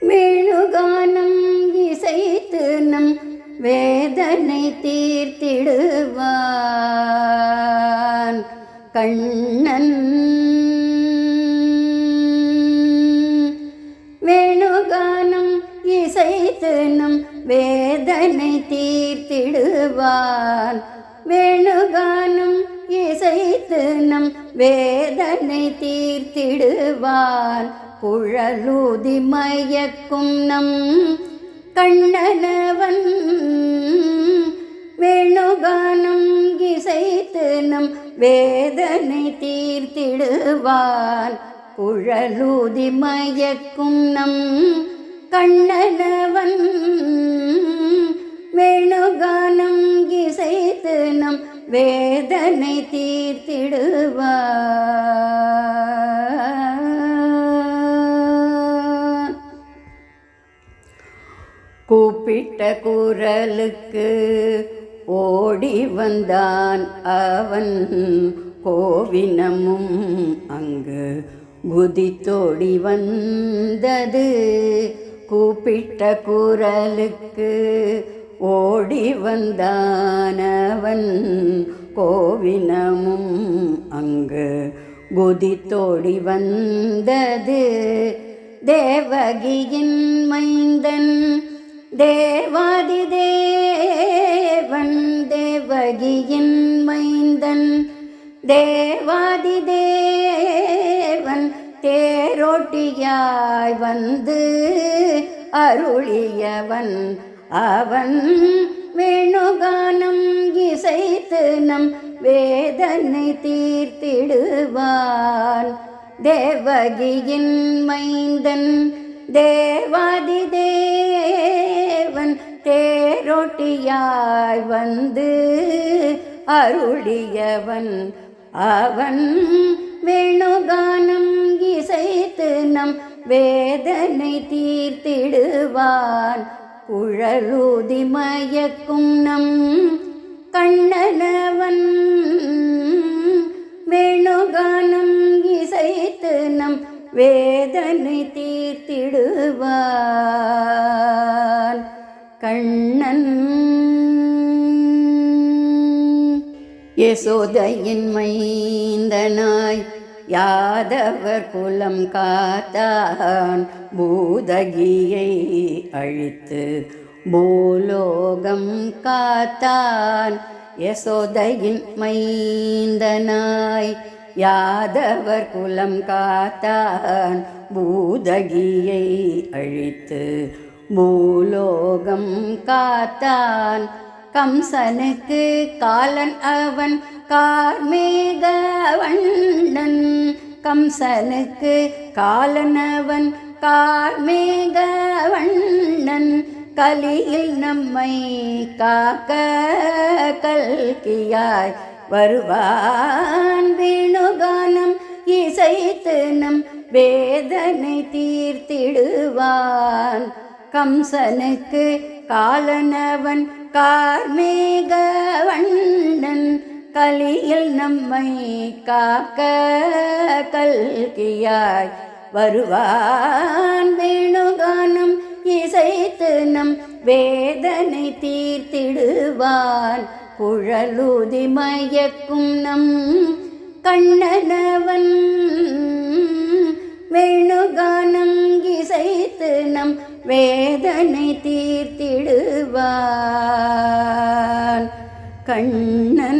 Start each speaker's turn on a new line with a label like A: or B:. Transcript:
A: வேணுகானம் இசைத்து நம் வேதனை தீர்த்திடுவான் கண்ணன். வேணுகானம் இசைத்து நம் வேதனை தீர்த்திடுவான். வேணுகானம் இசைத்து நம் வேதனை தீர்த்திடுவான். குழலூதி மயக்கும் நம் கண்ணனவன். வேணுகானம் இசைத்து நம் வேதனை தீர்த்திடுவான். குழலூதி மயக்கும் நம் கண்ணனவன். வேணுகானம் இசைத்து நம் வேதனை தீர்த்திடுவான். கூப்பிட்ட குரலுக்கு ஓடி வந்தான் அவன். கோவினமும் அங்கு குதித்தோடி வந்தது. கூப்பிட்ட குரலுக்கு ஓடி வந்தான் அவன். கோவினமும் அங்கு குதித்தோடி வந்தது. தேவகியின் மைந்தன் தேவாதி தேவன். தேவகியின் மைந்தன் தேவாதி தேவன். தேரோட்டியாய் வந்து அருளியவன் அவன். வேணுகானம் இசைத்து நம் வேதனை தீர்த்திடுவான். தேவகியின் மைந்தன் தேவாதி தேவன். தேரோட்டியாய் வந்து அருளியவன் அவன். வேணுகானம் இசைத்து நம் வேதனை தீர்த்திடுவான். குழலூதி மயக்கும் நம் கண்ணனவன். வேணுகானம் இசைத்து நம் வேதனை தீர்த்திடுவான் கண்ணன். யசோதையின் மைந்தனாய் யாதவர் குலம் காத்தான். பூதகியை அழித்து பூலோகம் காத்தான். யசோதையின் மைந்தனாய் யாதவர் குலம் காத்தான். பூதகியை அழித்து பூலோகம் காத்தான். கம்சனுக்கு காலன் அவன் கார்மேகவண்ணன். கம்சனுக்கு காலன் அவன் கார்மேகவண்ணன். கலியில் நம்மை காக்க கல்கியாய் வருவான். வேணுகானம் இசைத்து நம் வேதனை தீர்த்திடுவான். கம்சனுக்கு காலனவன் கார்மேகவண்ணன். கலியில் நம்மை காக்க கல்கியாய் வருவான். வேணுகானம் இசைத்து நம் வேதனை தீர்த்திடுவான். குழலூதி மயக்கும் நம் கண்ணனவன். வேணுகானம் இசைத்து நம் வேதனை தீர்த்திடுவான் கண்ணன்.